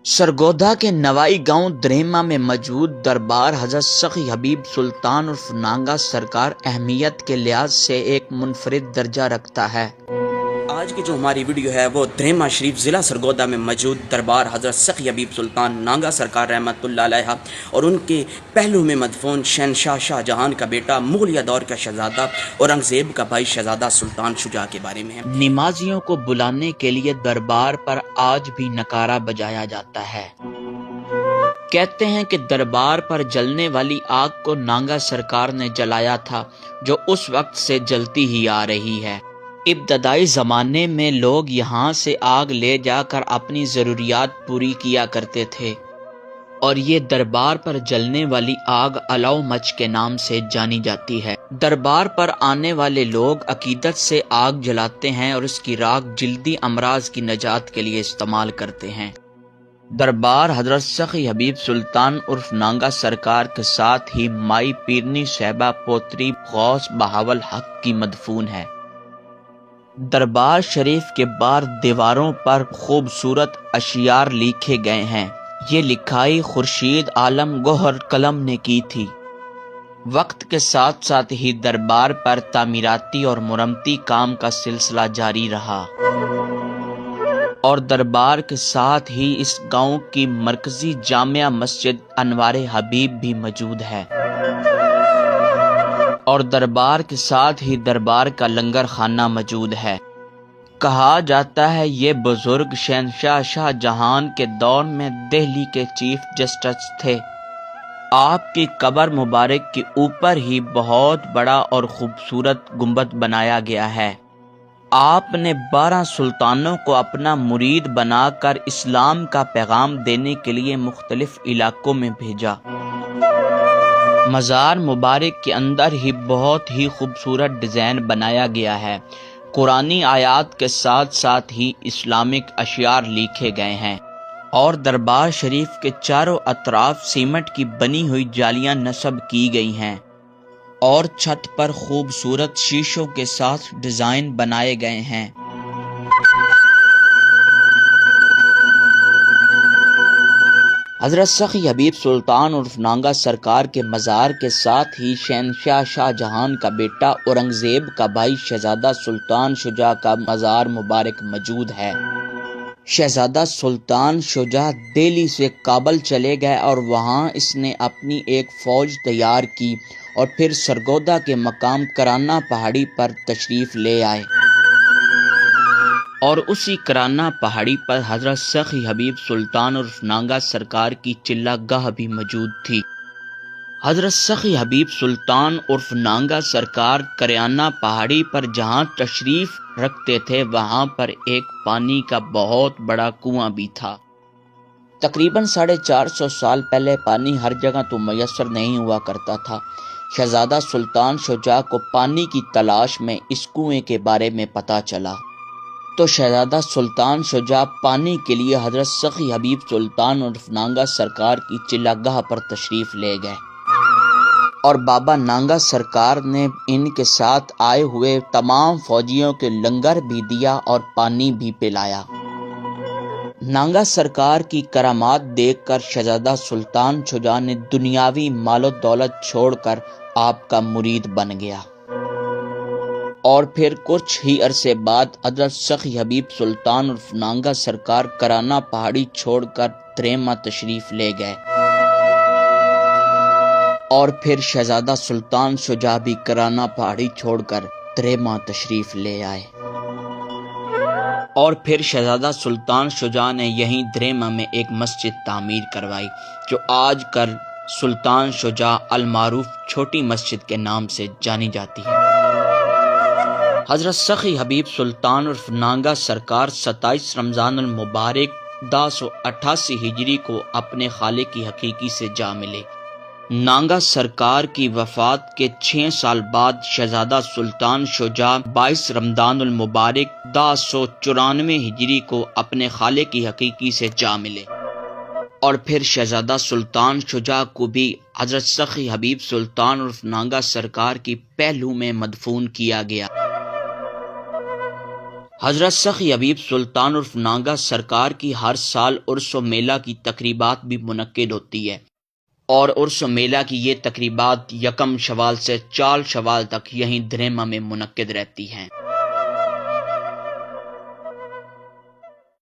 سرگودا کے نوائی گاؤں دریما میں موجود دربار حضرت سخی حبیب سلطان عرف نانگا سرکار اہمیت کے لحاظ سے ایک منفرد درجہ رکھتا ہے۔ آج کی جو ہماری ویڈیو ہے وہ دریما شریف ضلع سرگودا میں موجود دربار حضرت سخی حبیب سلطان نانگا سرکار رحمت اللہ علیہ اور ان کے پہلو میں مدفون شہنشاہ شاہ جہان کا بیٹا مغلیہ دور کا شہزادہ اورنگزیب کا بھائی شہزادہ سلطان شجاع کے بارے میں ہے۔ نمازیوں کو بلانے کے لیے دربار پر آج بھی نکارہ بجایا جاتا ہے۔ کہتے ہیں کہ دربار پر جلنے والی آگ کو نانگا سرکار نے جلایا تھا، جو اس وقت سے جلتی ہی آ رہی ہے۔ ابتدائی زمانے میں لوگ یہاں سے آگ لے جا کر اپنی ضروریات پوری کیا کرتے تھے، اور یہ دربار پر جلنے والی آگ الاؤ مچ کے نام سے جانی جاتی ہے۔ دربار پر آنے والے لوگ عقیدت سے آگ جلاتے ہیں اور اس کی راکھ جلدی امراض کی نجات کے لیے استعمال کرتے ہیں۔ دربار حضرت سخی حبیب سلطان عرف نانگا سرکار کے ساتھ ہی مائی پیرنی صاحبہ پوتری غوث بہاول حق کی مدفون ہے۔ دربار شریف کے باہر دیواروں پر خوبصورت اشعار لکھے گئے ہیں۔ یہ لکھائی خورشید عالم گوہر قلم نے کی تھی۔ وقت کے ساتھ ساتھ ہی دربار پر تعمیراتی اور مرمتی کام کا سلسلہ جاری رہا، اور دربار کے ساتھ ہی اس گاؤں کی مرکزی جامع مسجد انوار حبیب بھی موجود ہے، اور دربار کے ساتھ ہی دربار کا لنگر خانہ موجود ہے۔ کہا جاتا ہے یہ بزرگ شہنشاہ شاہ جہان کے دور میں دہلی کے چیف جسٹس تھے۔ آپ کی قبر مبارک کے اوپر ہی بہت بڑا اور خوبصورت گنبد بنایا گیا ہے۔ آپ نے 12 سلطانوں کو اپنا مرید بنا کر اسلام کا پیغام دینے کے لیے مختلف علاقوں میں بھیجا۔ مزار مبارک کے اندر ہی بہت ہی خوبصورت ڈیزائن بنایا گیا ہے۔ قرآنی آیات کے ساتھ ساتھ ہی اسلامک اشعار لکھے گئے ہیں، اور دربار شریف کے چاروں اطراف سیمنٹ کی بنی ہوئی جالیاں نصب کی گئی ہیں، اور چھت پر خوبصورت شیشوں کے ساتھ ڈیزائن بنائے گئے ہیں۔ حضرت سخی حبیب سلطان عرف نانگا سرکار کے مزار کے ساتھ ہی شہنشاہ شاہ جہان کا بیٹا اورنگزیب کا بھائی شہزادہ سلطان شجاع کا مزار مبارک موجود ہے۔ شہزادہ سلطان شجاع دہلی سے کابل چلے گئے اور وہاں اس نے اپنی ایک فوج تیار کی اور پھر سرگودا کے مقام کرانہ پہاڑی پر تشریف لے آئے، اور اسی کرانہ پہاڑی پر حضرت سخی حبیب سلطان عرف نانگا سرکار کی چلہ گاہ بھی موجود تھی۔ حضرت سخی حبیب سلطان عرف نانگا سرکار کرانہ پہاڑی پر جہاں تشریف رکھتے تھے وہاں پر ایک پانی کا بہت بڑا کنواں بھی تھا۔ تقریباً 450 سال پہلے پانی ہر جگہ تو میسر نہیں ہوا کرتا تھا۔ شہزادہ سلطان شجاع کو پانی کی تلاش میں اس کنویں کے بارے میں پتہ چلا، تو شہزادہ سلطان شجاع پانی کے لیے حضرت سخی حبیب سلطان عرف نانگا سرکار کی چلہ گاہ پر تشریف لے گئے، اور بابا نانگا سرکار نے ان کے ساتھ آئے ہوئے تمام فوجیوں کے لنگر بھی دیا اور پانی بھی پلایا۔ نانگا سرکار کی کرامات دیکھ کر شہزادہ سلطان شجاع نے دنیاوی مال و دولت چھوڑ کر آپ کا مرید بن گیا، اور پھر کچھ ہی عرصے بعد حضرت سخی حبیب سلطان عرف نانگا سرکار کرانہ پہاڑی چھوڑ کر دریما تشریف لے گئے، اور پھر شہزادہ سلطان شجاع بھی کرانہ پہاڑی چھوڑ کر دریما تشریف لے آئے، اور پھر شہزادہ سلطان شجاع نے یہیں دریما میں ایک مسجد تعمیر کروائی، جو آج کل سلطان شجاع المعروف چھوٹی مسجد کے نام سے جانی جاتی ہے۔ حضرت سخی حبیب سلطان عرف نانگا سرکار 27 رمضان المبارک 1088 ہجری کو اپنے خالق کی حقیقی سے جا ملے۔ نانگا سرکار کی وفات کے 6 سال بعد شہزادہ سلطان شجاع 22 رمضان المبارک 1094 ہجری کو اپنے خالق کی حقیقی سے جا ملے، اور پھر شہزادہ سلطان شجاع کو بھی حضرت سخی حبیب سلطان عرف نانگا سرکار کی پہلو میں مدفون کیا گیا۔ حضرت سخی حبیب سلطان عرف نانگا سرکار کی ہر سال عرس و میلہ کی تقریبات بھی منعقد ہوتی ہے، اور عرس و میلہ کی یہ تقریبات 1 شوال سے 4 شوال تک یہیں دریمہ میں منعقد رہتی ہیں۔